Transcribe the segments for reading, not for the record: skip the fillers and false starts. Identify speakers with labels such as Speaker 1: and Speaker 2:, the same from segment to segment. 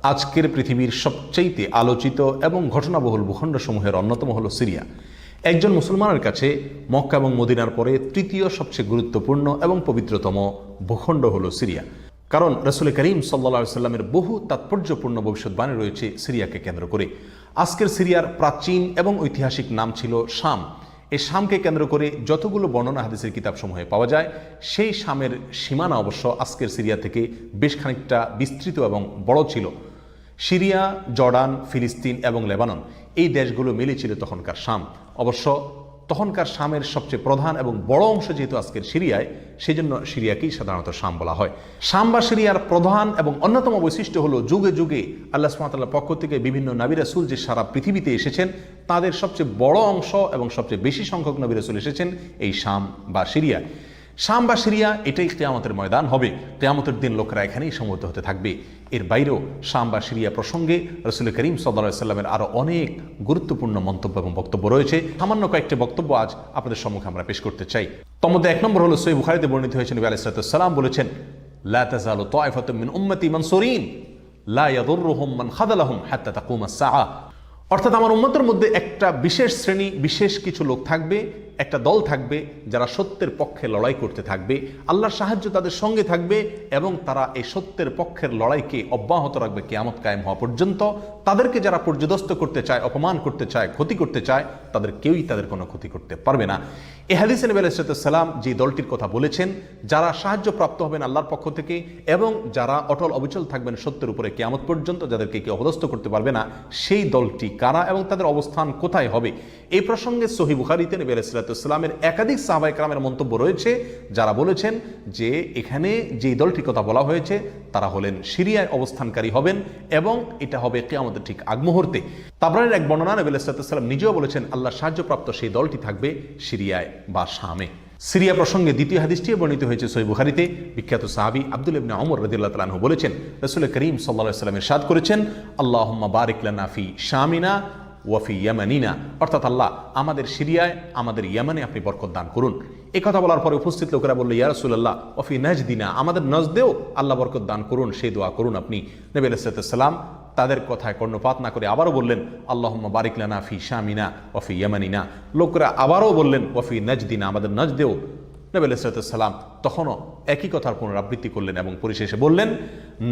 Speaker 1: আজকের পৃথিবীর সবচেয়ে আলোচিত এবং ঘটনাবহুল ভূখণ্ডসমূহের অন্যতম হলো সিরিয়া। একজন মুসলমানের কাছে মক্কা এবং মদিনার পরে তৃতীয় সবচেয়ে গুরুত্বপূর্ণ এবং পবিত্রতম ভূখণ্ড হলো সিরিয়া। কারণ রাসূল করিম সাল্লাল্লাহু আলাইহি ওয়াসাল্লামের বহু তাৎপর্যপূর্ণ ভবিষ্যৎবাণী রয়েছে সিরিয়াকে কেন্দ্র করে। আজকের সিরিয়ার প্রাচীন এবং ঐতিহাসিক নাম ছিল শাম। এই শামকে কেন্দ্র করে যতগুলো বর্ণনা হাদিসের কিতাবসমূহে পাওয়া যায়, সেই শামের সীমানা অবশ্য আজকের সিরিয়া থেকে বেশ খানিকটা বিস্তৃত এবং বড় ছিল। সিরিয়া, জর্ডান, ফিলিস্তিন এবং লেবানন এই দেশগুলো মিলে ছিল তখনকার শাম। অবশ্য তখনকার শামের সবচেয়ে প্রধান এবং বড় অংশ যেহেতু আজকের সিরিয়ায়, সেই জন্য সিরিয়াকেই সাধারণত শাম বলা হয়। শাম বা সিরিয়ার প্রধান এবং অন্যতম বৈশিষ্ট্য হলো যুগে যুগে আল্লাহ সুবহানাহু ওয়া তাআলার পক্ষ থেকে বিভিন্ন নবী রাসূল যে সারা পৃথিবীতে এসেছেন, তাদের সবচেয়ে বড় অংশ এবং সবচেয়ে বেশি সংখ্যক নবী রাসূল এসেছেন এই শাম বা সিরিয়া। শাম বা সিরিয়া এটাই কিয়ামতের ময়দান হবে। কিয়ামতের দিন লোকেরা এখানেই সমবেত হতে থাকবে। এর বাইরেও শাম বা সিরিয়া প্রসঙ্গে রাসূল করিম সাল্লাল্লাহু আলাইহি ওয়াসাল্লামের আরও অনেক গুরুত্বপূর্ণ মন্তব্য এবং বক্তব্য রয়েছে। সামান্য কয়েকটি বক্তব্য আজ আপনাদের সম্মুখে আমরা পেশ করতে চাই। তার মধ্যে এক নম্বর হলো সহিহ বুখারীতে বর্ণিত হয়েছে, নবী আলাইহিস সালাতু ওয়াস সালাম বলেছেন, লা তাযালু তায়ফাতুম মিন উম্মতি মানসুরিন লা ইয়াদুররুহুম মান খাযালাহুম হাত্তা তাকুমাস সাআহ। অর্থাৎ আমার উম্মতের মধ্যে একটা বিশেষ শ্রেণী, বিশেষ কিছু লোক থাকবে, একটা দল থাকবে যারা সত্যের পক্ষে লড়াই করতে থাকবে, আল্লাহর সাহায্য তাদের সঙ্গে থাকবে এবং তারা এই সত্যের পক্ষের লড়াইকে অব্যাহত রাখবে কিয়ামত কায়েম হওয়া পর্যন্ত। তাদেরকে যারা পর্যদস্ত করতে চায়, অপমান করতে চায়, ক্ষতি করতে চায়, তাদের কেউই তাদের কোনো ক্ষতি করতে পারবে না। এই হাদিসে নবী আলাইহিস সালাম যে দলটির কথা বলেছেন, যারা সাহায্য প্রাপ্ত হবেন আল্লাহর পক্ষ থেকে এবং যারা অটল অবিচল থাকবেন সত্যের উপরে কিয়ামত পর্যন্ত, যাদেরকে কেউ অপদস্থ করতে পারবে না, সেই দলটি কারা এবং তাদের অবস্থান কোথায় হবে, এই প্রসঙ্গে সহিহ বুখারীতে নবী আলাইহিস সালামের একাধিক সাহাবায়ে কেরামের মন্তব্য রয়েছে, যারা বলেছেন যে এখানে যে দলটির কথা বলা হয়েছে তারা হলেন সিরিয়ায় অবস্থানকারী হবেন এবং এটা হবে কিয়ামতের ঠিক আগ মুহূর্তে। তাবরানীর এক বর্ণনা, নবী আলাইহিস সালাম নিজেও বলেছেন আল্লাহ সাহায্যপ্রাপ্ত সেই দলটি থাকবে সিরিয়ায় বা শামে। সিরিয়া প্রসঙ্গে দ্বিতীয় হাদিসটি বর্ণিত হয়েছে সহিহ বুখারীতে। বিখ্যাত সাহাবী আব্দুল্লাহ ইবনে ওমর রাদিয়াল্লাহু তাআলা আনহু বলেছেন, রাসূল করিম সাল্লাল্লাহু আলাইহি ওয়াসাল্লাম ইরশাদ করেছেন, আল্লাহুম্মা বারিক লানা ফি শামিনা ওয়াফি ইয়ামানিনা, অর্থাৎ আল্লাহ আমাদের সিরিয়ায়, আমাদের ইয়ামানে আপনি বরকত দান করুন। এই কথা বলার পরে উপস্থিত লোকেরা বলল, ইয়া রাসূলুল্লাহ ওয়াফি নাজদিনা, আমাদের নজদেও আল্লাহ বরকত দান করুন, সেই দোয়া করুন আপনি। নবী আলাইহিস সালাম তাদের কথায় কর্ণপাত না করে আবারও বললেন, আল্লাহুম্মা বারিক লানা ফি শামিনা ওয়াফি ইয়ামানিনা। লোকেরা আবারও বললেন ওয়াফি নাজদিনা, আমাদের নজদেও। নবী আলাইহিস সালাম তখনও একই কথার পুনরাবৃত্তি করলেন এবং পরিশেষে বললেন,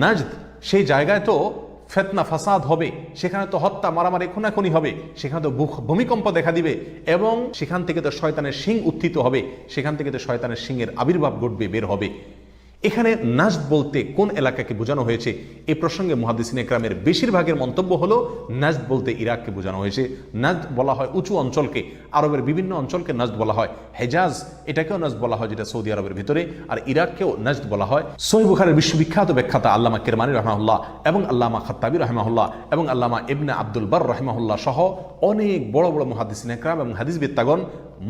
Speaker 1: নাজদ সেই জায়গায় তো ফেতনা ফাসাদ হবে, সেখানে তো হত্যা মারামারি খুনাখুনি হবে, সেখানে তো ভূমিকম্প দেখা দিবে এবং সেখান থেকে তো শয়তানের শিং উত্থিত হবে, সেখান থেকে তো শয়তানের শিংয়ের আবির্ভাব ঘটবে, বের হবে। এখানে নাজদ বলতে কোন এলাকাকে বোঝানো হয়েছে, এই প্রসঙ্গে মুহাদ্দিসিনে কেরামের বেশিরভাগের মন্তব্য হলো নাজদ বলতে ইরাককে বোঝানো হয়েছে। নাজদ বলা হয় উঁচু অঞ্চলকে, আরবের বিভিন্ন অঞ্চলকে নাজদ বলা হয়। হেজাজ এটাকেও নাজদ বলা হয়, যেটা সৌদি আরবের ভিতরে, আর ইরাককেও নাজদ বলা হয়। সহিহ বুখারীর বিশ্ববিখ্যাত ব্যাখ্যাতা আল্লামা কিরমানী রাহমাহুল্লাহ এবং আল্লামা খাত্তাবী রাহমাহুল্লাহ এবং আল্লামা ইবনে আব্দুল বার রাহমাহুল্লাহ সহ অনেক বড় বড় মুহাদ্দিসিনে কেরাম এবং হাদিসবিদগণ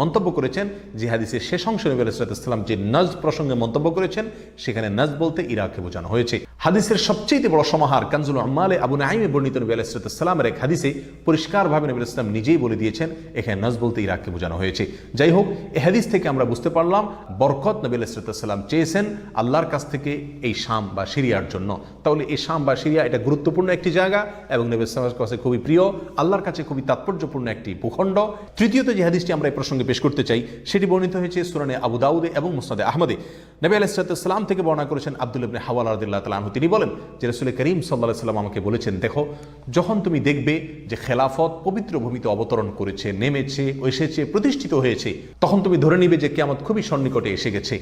Speaker 1: মন্তব্য করেছেন যে হাদিসের শেষ অংশে নবী আলাইহিস সালাম যে নাজদ প্রসঙ্গে মন্তব্য করেছেন, সেখানে নাজদ বলতে ইরাককে বোঝানো হয়েছে। হাদিসের সবচেয়ে বড় সমাহার কানজুল উম্মালে আবু নাঈমে বর্ণিত নবী আলাইহিস সালামের এক হাদিসে পরিষ্কারভাবে নবী আলাইহিস সালাম নিজেই বলে দিয়েছেন এখানে নাজদ বলতে ইরাককে বোঝানো হয়েছে। যাই হোক, এই হাদিস থেকে আমরা বুঝতে পারলাম বরকত নবী আলাইহিস সালাম চেয়েছেন আল্লাহর কাছ থেকে এই শাম বা সিরিয়ার জন্য। তাহলে এই শাম বা সিরিয়া এটা গুরুত্বপূর্ণ একটি জায়গা এবং নবী সাল্লাল্লাহু আলাইহি ওয়াসাল্লামের কাছে খুবই প্রিয়, আল্লাহর কাছে খুবই তাৎপর্যপূর্ণ একটি ভূখণ্ড। তৃতীয়ত যে হাদিসটি আমরা এই প্রসঙ্গে পেশ করতে চাই, সেটি বর্ণিত হয়েছে সুনানে আবু দাউদে এবং মুসনাদে আহমদে। নবী আলাইহিস সালাম থেকে বর্ণনা করেছেন আব্দুল্লাহ ইবনে হাওয়ালা রাদিয়াল্লাহু তাআলা আনহু, তিনি বলেন যে রাসূল করিম সাল্লাল্লাহু আলাইহি ওয়াসাল্লাম আমাকে বলেছেন, দেখো যখন তুমি দেখবে যে খেলাফত পবিত্র ভূমিতে অবতরণ করেছে, নেমেছে, এসেছে, প্রতিষ্ঠিত হয়েছে, তখন তুমি ধরে নিবে যে কিয়ামত খুবই সন্নিকটে এসে গেছে।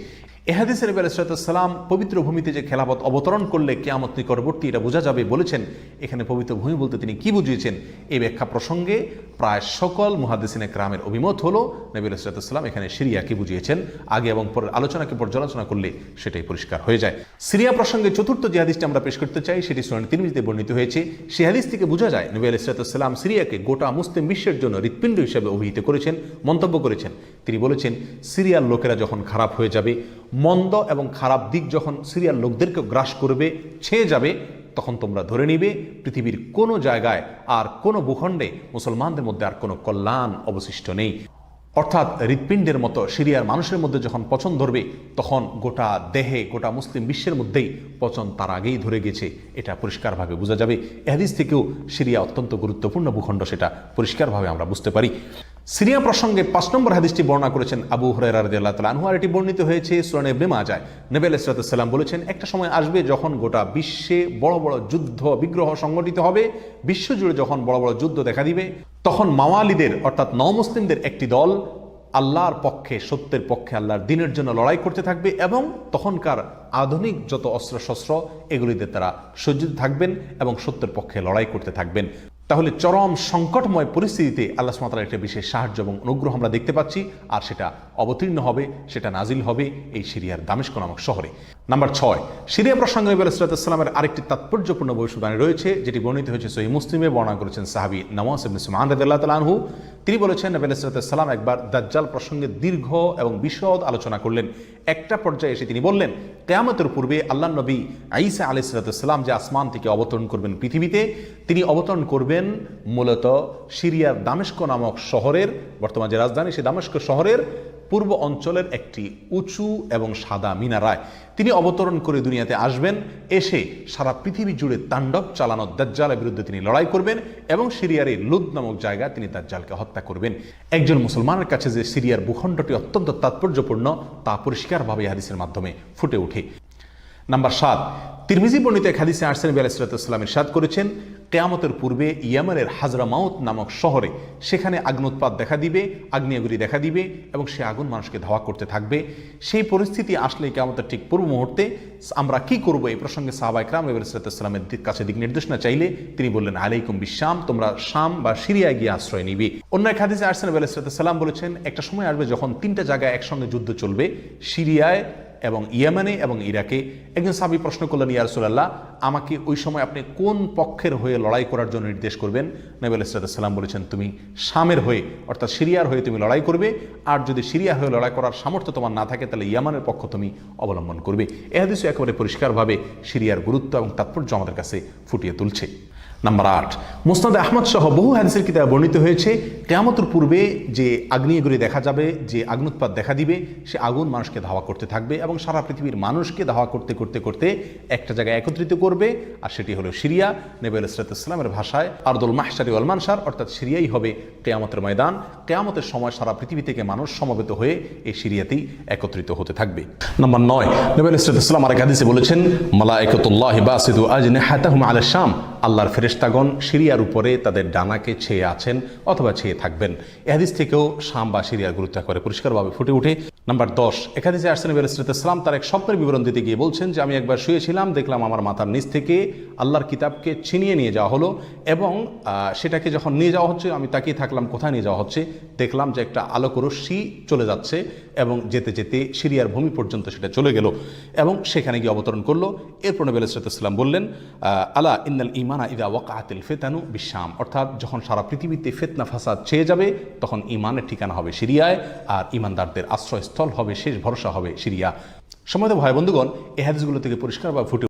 Speaker 1: এ হাদিসে নবী আলাইহিস সালাম পবিত্র ভূমিতে যে খেলাফত অবতরণ করলে কিয়ামত নিকটবর্তী এটা বোঝা যাবে বলেছেন। এখানে পবিত্র ভূমি বলতে তিনি কি বুঝিয়েছেন, এই ব্যাখ্যা প্রসঙ্গে প্রায় সকল মুহাদ্দিসিনে কেরামের অভিমত হলো নবী আলাইহিস সালাম এখানে সিরিয়াকে বুঝিয়েছেন। আগে এবং পরের আলোচনাকে পর্যালোচনা করলে সেটাই পরিষ্কার হয়ে যায়। সিরিয়া প্রসঙ্গে চতুর্থ যে হাদিসটি আমরা পেশ করতে চাই, সেটি সুনান তিরমিজিতে বর্ণিত হয়েছে। সেই হাদিস থেকে বোঝা যায় নবী আলাইহিস সালাম সিরিয়াকে গোটা মুসলিম বিশ্বের জন্য হৃৎপিণ্ড হিসেবে অভিহিত করেছেন, মন্তব্য করেছেন। তিনি বলেছেন, সিরিয়ার লোকেরা যখন খারাপ হয়ে যাবে, মন্দ এবং খারাপ দিক যখন সিরিয়ার লোকদেরকে গ্রাস করবে, ছেয়ে যাবে, তখন তোমরা ধরে নিবে পৃথিবীর কোনো জায়গায় আর কোনো ভূখণ্ডে মুসলমানদের মধ্যে আর কোনো কল্যাণ অবশিষ্ট নেই। অর্থাৎ হৃৎপিণ্ডের মতো সিরিয়ার মানুষের মধ্যে যখন পচন ধরবে তখন গোটা দেহে, গোটা মুসলিম বিশ্বের মধ্যেই পচন তার আগেই ধরে গেছে, এটা পরিষ্কারভাবে বোঝা যাবে। এ হাদিস থেকেও সিরিয়া অত্যন্ত গুরুত্বপূর্ণ ভূখণ্ড, সেটা পরিষ্কারভাবে আমরা বুঝতে পারি। সিরিয়া প্রসঙ্গে 5 নম্বর হাদিসটি বর্ণনা করেছেন আবু হুরায়রা রাদিয়াল্লাহু তাআলা আনহু, আর এটি বর্ণিত হয়েছে সুনান ইবনে মাজাহ। নবী আলাইহিস সালাম বলেছেন, একটা সময় আসবে যখন গোটা বিশ্বে বড় বড় যুদ্ধ বিগ্রহ সংগঠিত হবে, বিশ্বজুড়ে যখন বড় বড় যুদ্ধ দেখা দিবে, তখন মাওয়ালিদের অর্থাৎ নওমুসলিমদের একটি দল আল্লাহর পক্ষে, সত্যের পক্ষে, আল্লাহর দ্বীনের জন্য লড়াই করতে থাকবে এবং তখনকার আধুনিক যত অস্ত্রশস্ত্র এগুলিতে তারা সজ্জিত থাকবেন এবং সত্যের পক্ষে লড়াই করতে থাকবেন। তাহলে চরম সংকটময় পরিস্থিতিতে আল্লাহ সুবহানাহু ওয়া তাআলার একটা বিশেষ সাহায্য এবং অনুগ্রহ আমরা দেখতে পাচ্ছি, আর সেটা অবতীর্ণ হবে, সেটা নাজিল হবে এই সিরিয়ার দামেস্ক নামক শহরে। নাম্বার 6, সিরিয়া প্রসঙ্গে নবী আলাইহিস সালামের আরেকটি তাৎপর্যপূর্ণ ভবিষ্যদ্বাণী রয়েছে, যেটি বর্ণিত হয়েছে সহিহ মুসলিমে। বর্ণনা করেছেন সাহাবী নওয়াস ইবনে সুমআন রাদিয়াল্লাহু তাআলা আনহু। তিনি বলেছেন, নবী আলাইহিস সালাম একবার দাজ্জাল প্রসঙ্গে দীর্ঘ এবং বিশদ আলোচনা করলেন। একটা পর্যায়ে এসে তিনি বললেন, কিয়ামতের পূর্বে আল্লাহর নবী ঈসা আলাইহিস সালাম যে আসমান থেকে অবতরণ করবেন পৃথিবীতে, তিনি অবতরণ করবেন মূলত সিরিয়ার দামেস্ক নামক শহরের, বর্তমান যে রাজধানী সেই দামেস্ক শহরের পূর্ব অঞ্চলের একটি উঁচু এবং সাদা মিনারায় তিনি অবতরণ করে দুনিয়াতে আসবেন। এসে সারা পৃথিবী জুড়ে তাণ্ডব চালানো দাজ্জালের বিরুদ্ধে তিনি লড়াই করবেন এবং সিরিয়ার এই লুদ নামক জায়গায় তিনি দাজ্জালকে হত্যা করবেন। একজন মুসলমানের কাছে যে সিরিয়ার ভূখণ্ডটি অত্যন্ত তাৎপর্যপূর্ণ তা পরিষ্কারভাবে হাদিসের মাধ্যমে ফুটে ওঠে। নাম্বার 7, তিরমিজি বর্ণিত এক হাদিসে আসছেন, নবী আলাইহিস সালাম ইরশাদ করেছেন, কিয়ামতের পূর্বে ইয়েমেনের হাজরামাউত নামক শহরে সেখানে আগ্নোৎপাত দেখা দিবে, আগ্নেয়গিরি দেখা দিবে এবং সে আগুন মানুষকে ধাওয়া করতে থাকবে। সেই পরিস্থিতি আসলে কিয়ামতের ঠিক পূর্ব মুহূর্তে আমরা কি করব, এই প্রসঙ্গে সাহাবা ইকরাম নবী আলাইহিস সালামের কাছে দিক নির্দেশনা চাইলে তিনি বললেন, আলাইকুম বিশাম, তোমরা শাম বা সিরিয়ায় গিয়ে আশ্রয় নিবে। অন্য এক হাদিসে আসছেন, নবী আলাইহিস সালাম বলেছেন, একটা সময় আসবে যখন 3টা জায়গায় একসঙ্গে যুদ্ধ চলবে, সিরিয়ায় এবং ইয়েমেনে এবং ইরাকে। একজন সাহাবী প্রশ্ন করলেন, ইয়া রাসূলুল্লাহ, আমাকে ওই সময় আপনি কোন পক্ষের হয়ে লড়াই করার জন্য নির্দেশ করবেন? নবী আলাইহিস সালাম বলেছেন, তুমি শামের হয়ে অর্থাৎ সিরিয়ার হয়ে তুমি লড়াই করবে, আর যদি সিরিয়া হয়ে লড়াই করার সামর্থ্য তোমার না থাকে তাহলে ইয়েমেনের পক্ষ তুমি অবলম্বন করবে। এই হাদিসে একেবারে পরিষ্কারভাবে সিরিয়ার গুরুত্ব এবং তাৎপর্য আমাদের কাছে ফুটিয়ে তুলছে। নাম্বার 8, মুসনাদ আহমদ সহ বহু হাদিসের কিতাবে বর্ণিত হয়েছে, কিয়ামতের পূর্বে যে আগ্নেয়গিরি দেখা যাবে, যে আগ্নোৎপাত দেখা দিবে, সে আগুন মানুষকে ধাওয়া করতে থাকবে এবং সারা পৃথিবীর মানুষকে ধাওয়া করতে করতে করতে একটা জায়গায় একত্রিত করবে, আর সেটি হলো সিরিয়া। নবী আলাইহিস সালামের ভাষায় আরদুল মাহশারি ওয়াল মানশার, অর্থাৎ সিরিয়াই হবে কিয়ামতের ময়দান। কিয়ামতের সময় সারা পৃথিবী থেকে মানুষ সমবেত হয়ে এই সিরিয়াতেই একত্রিত হতে থাকবে। নাম্বার 9, নবী আলাইহিস সালাম আরেক হাদিসে বলেছেন, মালায়েকাতুল্লাহি বাসিতু আজনিহাতাহুম আলা শাম, আল্লাহর ফেরেশতাগণ সিরিয়ার উপরে তাদের ডানাকে ছেয়ে আছেন অথবা ছেয়ে থাকবেন। এই হাদিস থেকেও শাম বা সিরিয়ার গুরুত্ব করে পরিষ্কারভাবে ফুটে ওঠে। নাম্বার 10, এক হাদিসে আসছেন, নবী আলাইহিস সালাম তার এক স্বপ্নের বিবরণ দিতে গিয়ে বলছেন যে, আমি একবার শুয়েছিলাম, দেখলাম আমার মাথার নিচ থেকে আল্লাহর কিতাবকে ছিনিয়ে নিয়ে যাওয়া হলো এবং সেটাকে যখন নিয়ে যাওয়া হচ্ছে আমি তাকিয়ে থাকলাম কোথায় নিয়ে যাওয়া হচ্ছে। দেখলাম যে একটা আলোক রশ্মি চলে যাচ্ছে এবং যেতে যেতে সিরিয়ার ভূমি পর্যন্ত সেটা চলে গেল এবং সেখানে গিয়ে অবতরণ করলো। এরপর নবী আলাইহিস সালাম বললেন, আলা ইন্নাল ঈমানা ইযা ওয়াকাআতিল ফিতানু বিশাম, অর্থাৎ যখন সারা পৃথিবীতে ফিতনা ফাসাদ ছেয়ে যাবে তখন ঈমানের ঠিকানা হবে সিরিয়ায়, আর ঈমানদারদের আশ্রয়স্থল হবে, শেষ ভরসা হবে সিরিয়া। সম্মানিত ভাই বন্ধুগণ, এই হাদিসগুলো থেকে পরিষ্কারভাবে ফুটে